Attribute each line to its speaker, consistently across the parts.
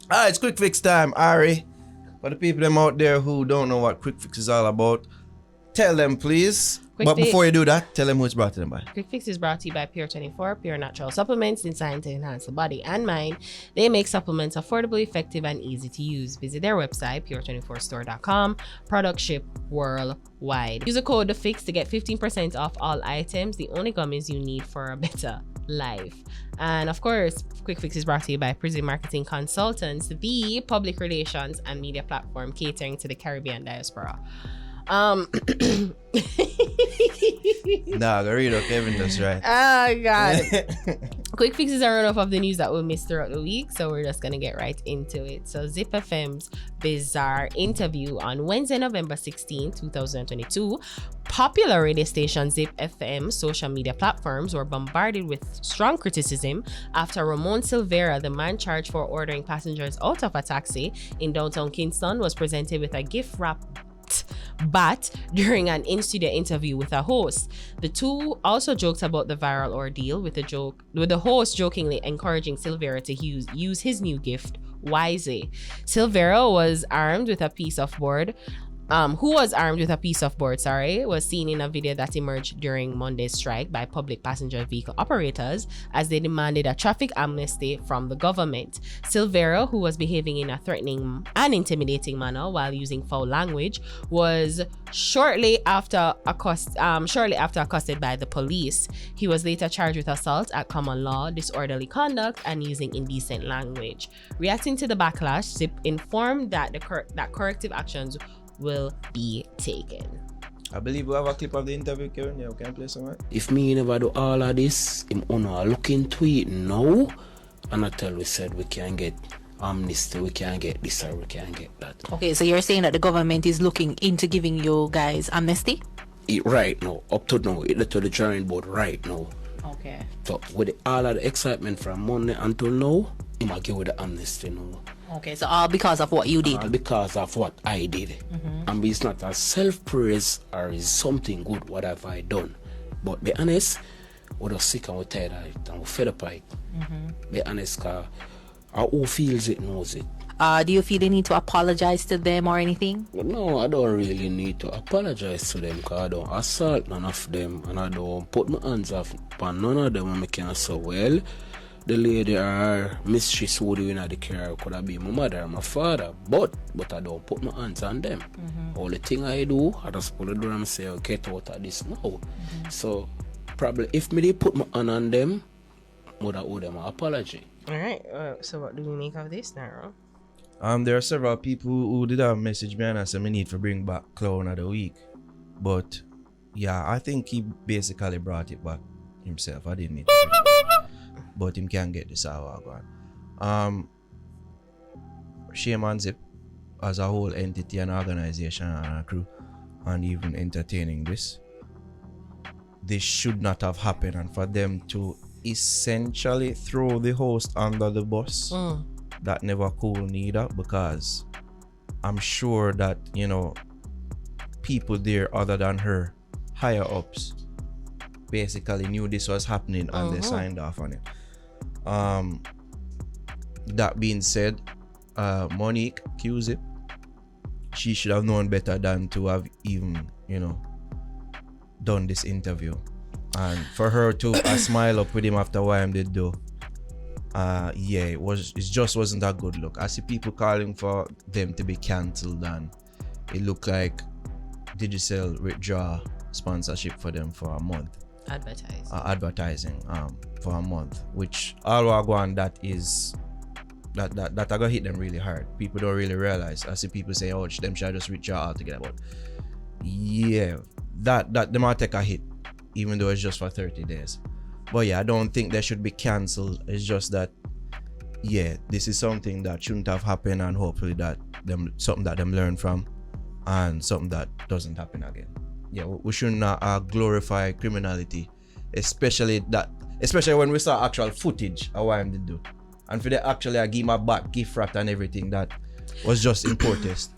Speaker 1: It's Quik Fix time, Ari. For the people them out there who don't know what Quik Fix is all about, tell them please.
Speaker 2: Quik
Speaker 1: But
Speaker 2: Fix.
Speaker 1: before you do that, tell them who it's brought to them by.
Speaker 2: Quik Fix is brought to you by Pure 24, pure natural supplements designed to enhance the body and mind. They make supplements affordable, effective, and easy to use. Visit their website, pure24store.com. Product ship worldwide. Use the code THEFIX to get 15% off all items. The only gummies you need for a better life. And of course, Quik Fix is brought to you by Prison Marketing Consultants, the public relations and media platform catering to the Caribbean diaspora.
Speaker 1: Nah, go read up Kevin, that's right.
Speaker 2: Oh god. Quik Fix is a run-off of the news that we missed throughout the week, so we're just gonna get right into it. So Zip FM's bizarre interview on Wednesday, November 16, 2022. Popular radio station Zip FM social media platforms were bombarded with strong criticism after Ramon Silvera, the man charged for ordering passengers out of a taxi in downtown Kingston, was presented with a gift-wrapped bat during an in-studio interview with a host. The two also joked about the viral ordeal, with the host jokingly encouraging Silvera to use his new gift wisely. Silvera was armed with a piece of board. Was seen in a video that emerged during Monday's strike by public passenger vehicle operators as they demanded a traffic amnesty from the government. Silvera, who was behaving in a threatening and intimidating manner while using foul language, was shortly after accosted by the police. He was later charged with assault at common law, disorderly conduct, and using indecent language. Reacting to the backlash, Zip informed that that corrective actions will be taken.
Speaker 1: I believe we have a clip of the interview, Kevin. Yeah, we can play some.
Speaker 3: If me never do all of this, him wanna look into it now, and I tell we said we can get amnesty, we can get this or we can get that.
Speaker 4: Okay, so you're saying that the government is looking into giving you guys amnesty?
Speaker 3: Right now, up to now, it to the drawing board right now.
Speaker 4: Okay.
Speaker 3: So with all of the excitement from Monday until now, he might give with the amnesty now.
Speaker 4: Okay, so all because of what you did?
Speaker 3: All because of what I did. And it's not a self-praise or is something good, what have I done. But be honest, we're just sick and we're tired of it and we're fed up of it. Be honest, because who feels it knows it.
Speaker 4: Do you feel the need to apologize to them or anything?
Speaker 3: No, I don't really need to apologize to them because I don't assault none of them and I don't put my hands off on none of them and I can say, well, the lady or mistress who doing at the car could have been my mother or my father, but I don't put my hands on them. Only thing I do, I just pull the door and say, okay, get out of this now. So probably if me they put my hand on them, I would owe them an apology.
Speaker 2: Alright, so what do we make of this, Naro?
Speaker 1: There are several people who did have message me and I said me need to bring back Clown of the Week. But yeah, I think he basically brought it back himself. I didn't need to bring it back. But him can't get this hour gone. Shame on Zip as a whole entity and organization and a crew and even entertaining this. This should not have happened, and for them to essentially throw the host under the bus, that never cool neither, because I'm sure that, you know, people there other than her, higher ups, basically knew this was happening and they signed off on it. That being said, Monique Q-Zip, she should have known better than to have even, you know, done this interview. And for her to smile up with him after what him did do, it just wasn't a good look. I see people calling for them to be cancelled, and it looked like Digicel withdraw sponsorship for them for a month. Advertising for a month, which all I go on, that is that I gonna hit them really hard. People don't really realize. I see people say, oh, them should just withdraw altogether, but yeah, that they might take a hit, even though it's just for 30 days. But yeah, I don't think they should be cancelled. It's just that, yeah, this is something that shouldn't have happened, and hopefully that something that them learn from, and something that doesn't happen again. Yeah, we shouldn't glorify criminality, especially when we saw actual footage of what they do, and for they actually give my back gift wrap and everything that was just in protest.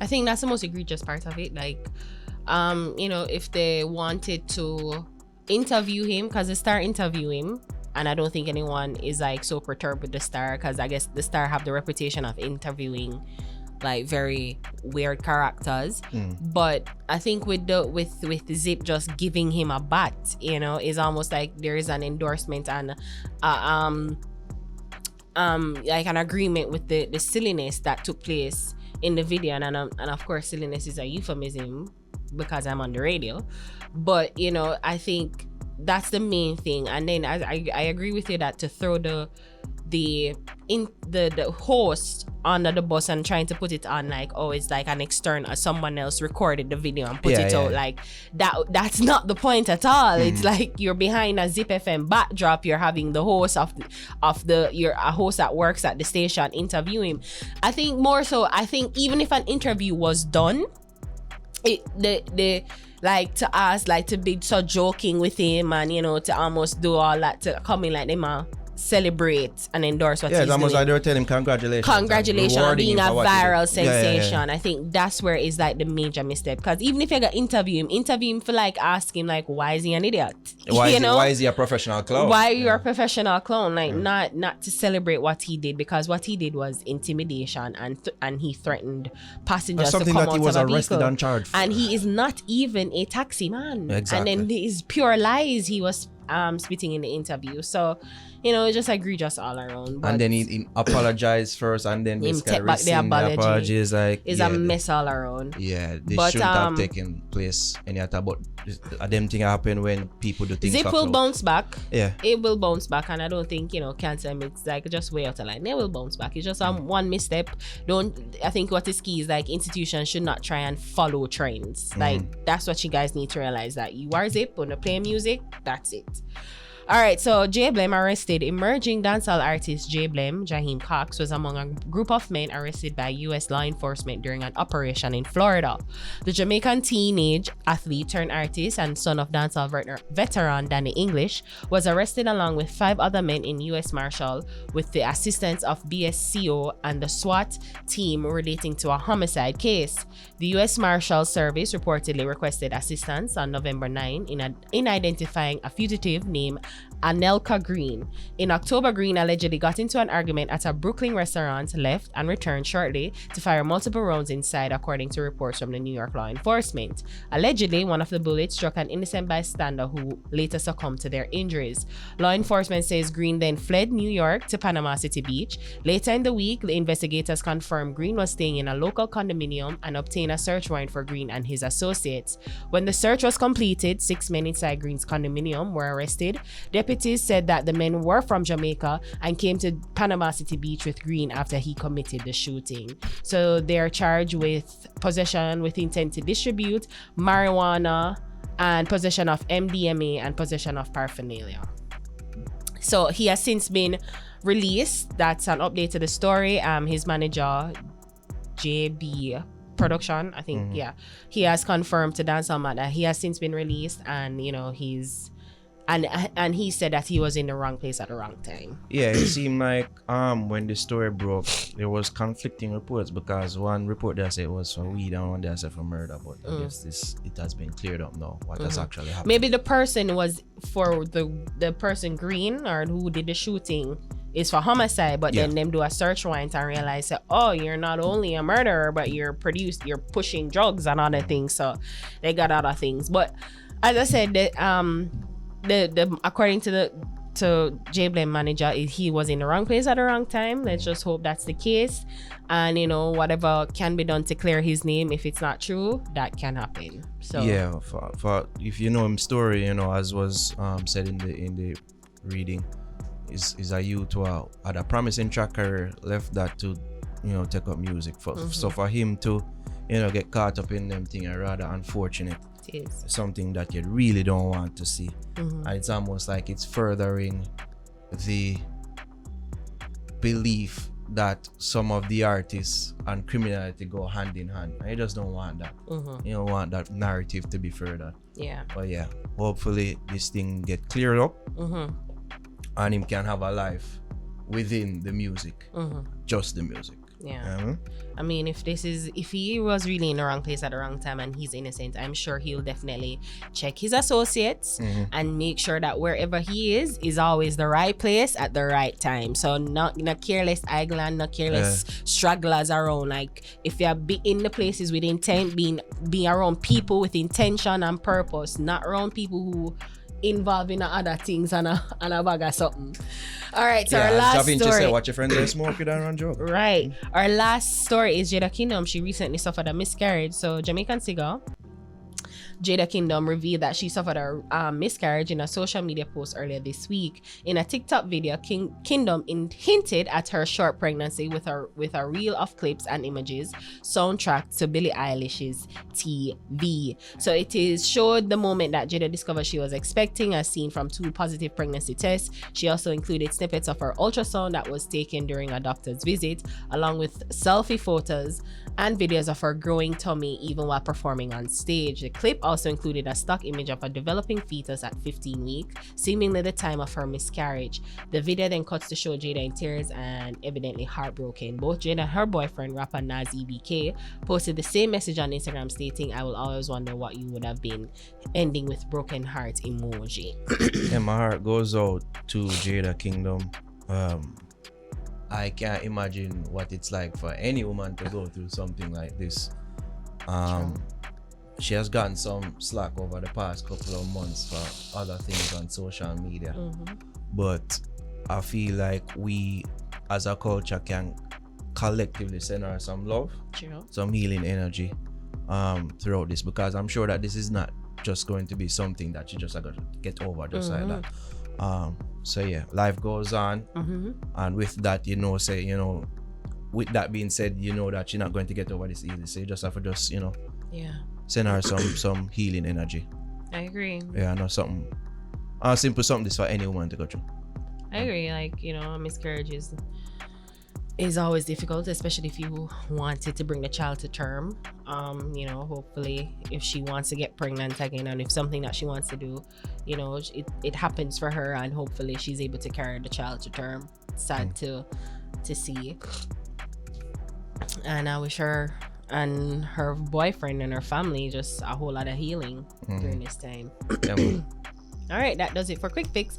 Speaker 2: I think that's the most egregious part of it. Like, you know, if they wanted to interview him, because they start interviewing him and I don't think anyone is like so perturbed with the star, because I guess the star have the reputation of interviewing like very weird characters. But I think with Zip just giving him a bat, you know, is almost like there is an endorsement and like an agreement with the silliness that took place in the video, and of course silliness is a euphemism because I'm on the radio, but you know, I think that's the main thing. And then I agree with you that to throw the host under the bus and trying to put it on like, oh, it's like an external, someone else recorded the video and put it out like that's not the point at all. It's like you're behind a Zip FM backdrop, you're having the host a host that works at the station interview him. I think more so, I think even if an interview was done, the like to ask, like to be so joking with him and, you know, to almost do all that, to come in like them celebrate and endorse what he's
Speaker 1: it's almost
Speaker 2: doing.
Speaker 1: like they're telling him congratulations
Speaker 2: on being a viral sensation.
Speaker 1: Yeah.
Speaker 2: I think that's where is like the major mistake, because even if you're gonna interview him for like asking like, why is he an idiot?
Speaker 1: Why is he a professional clown?
Speaker 2: Why are you a professional clown? Like not to celebrate what he did, because what he did was intimidation and he threatened passengers to come out of a vehicle.
Speaker 1: Something that he was arrested and charged for.
Speaker 2: And he is not even a taxi man.
Speaker 1: Exactly.
Speaker 2: And then his pure lies he was spitting in the interview. So, you know, it's just egregious all around. But
Speaker 1: and then he apologized first, and then
Speaker 2: him
Speaker 1: this guy
Speaker 2: take back the
Speaker 1: rescind
Speaker 2: apology.
Speaker 1: Is like
Speaker 2: a mess all around.
Speaker 1: Yeah, they
Speaker 2: But,
Speaker 1: shouldn't have taken place any other, but them thing happen when people do things.
Speaker 2: Zip will bounce back.
Speaker 1: Yeah,
Speaker 2: it will bounce back, and I don't think, you know, cancel it's like just way out of line. They will bounce back. It's just one misstep. I think what is key is like institutions should not try and follow trends. Like that's what you guys need to realize, that you are Zip when you play music, that's it. Alright, so Jayblem arrested. Emerging dancehall artist Jayblem Jaheim Cox was among a group of men arrested by U.S. law enforcement during an operation in Florida. The Jamaican teenage athlete turned artist and son of dancehall veteran Danny English was arrested along with 5 other men in U.S. Marshall with the assistance of BSCO and the SWAT team relating to a homicide case. The U.S. Marshal Service reportedly requested assistance on November 9 in identifying a fugitive named Anelka Green. In October, Green allegedly got into an argument at a Brooklyn restaurant, left and returned shortly to fire multiple rounds inside, according to reports from the New York law enforcement. Allegedly, one of the bullets struck an innocent bystander who later succumbed to their injuries. Law enforcement says Green then fled New York to Panama City Beach. Later in the week, the investigators confirmed Green was staying in a local condominium and obtained a search warrant for Green and his associates. When the search was completed, 6 men inside Green's condominium were arrested. Deputies said that the men were from Jamaica and came to Panama City Beach with Green after he committed the shooting. So they're charged with possession with intent to distribute marijuana and possession of MDMA and possession of paraphernalia. So he has since been released. That's an update to the story. His manager, JB Production, I think, he has confirmed to Dancehall Matt that he has since been released, and you know he's and he said that he was in the wrong place at the wrong time.
Speaker 1: Yeah, it seemed like when the story broke, there was conflicting reports, because one report that said it was for weed and one that said for murder, but I guess it has been cleared up now what has actually happened.
Speaker 2: Maybe the person was for the person Green, or who did the shooting, is for homicide, but then them do a search warrant and realize that, oh, you're not only a murderer, but you're pushing drugs and other things. So they got other things. But as I said, the according to Jayblem manager, he was in the wrong place at the wrong time. Let's just hope that's the case, and you know, whatever can be done to clear his name, if it's not true, that can happen. So
Speaker 1: yeah, for if you know him story, you know, as was said in the reading, is a youth who had a promising track career, left that to, you know, take up music. So for him to, you know, get caught up in them thing are rather unfortunate.
Speaker 2: it is
Speaker 1: something that you really don't want to see. And it's almost like it's furthering the belief that some of the artists and criminality go hand in hand. I just don't want that. You don't want that narrative to be furthered.
Speaker 2: Yeah.
Speaker 1: But yeah, hopefully this thing get cleared up and him can have a life within the music, just the music.
Speaker 2: Yeah. I mean, if he was really in the wrong place at the wrong time and he's innocent, I'm sure he'll definitely check his associates and make sure that wherever he is always the right place at the right time. So not careless island, not careless stragglers around. Like if you're in the places with intent, being around people with intention and purpose, not around people who involved in other things and a bag of something. All right, so our last story.
Speaker 1: Said, watch your friends smoke it and run joke.
Speaker 2: Right. Our last story is Jada Kingdom. She recently suffered a miscarriage. So Jamaican singer Jada Kingdom revealed that she suffered a miscarriage in a social media post earlier this week. In a TikTok video, Kingdom hinted at her short pregnancy with a reel of clips and images soundtracked to Billie Eilish's TV. So it is showed the moment that Jada discovered she was expecting, as seen from 2 positive pregnancy tests. She also included snippets of her ultrasound that was taken during a doctor's visit, along with selfie photos and videos of her growing tummy even while performing on stage. The clip also included a stock image of a developing fetus at 15 weeks, seemingly the time of her miscarriage. The video then cuts to show Jada in tears and evidently heartbroken. Both Jada and her boyfriend, rapper Nas EBK, posted the same message on Instagram stating, "I will always wonder what you would have been," ending with broken heart emoji.
Speaker 1: And my heart goes out to Jada Kingdom. I can't imagine what it's like for any woman to go through something like this. She has gotten some slack over the past couple of months for other things on social media. But I feel like we as a culture can collectively send her some love, some healing energy throughout this, because I'm sure that this is not just going to be something that she just got to get over just like that. So yeah, life goes on, and with that, with that being said, that you're not going to get over this easily. So you just have to send her some healing energy.
Speaker 2: I agree.
Speaker 1: Yeah, I know something. Simple something this for any woman to go through.
Speaker 2: I agree. Like, a miscarriage is always difficult, especially if you wanted to bring the child to term. Hopefully if she wants to get pregnant again, and if something that she wants to do, it happens for her, and hopefully she's able to carry the child to term. Sad to see. And I wish her and her boyfriend and her family just a whole lot of healing during this time. All right, that does it for Quik Fix.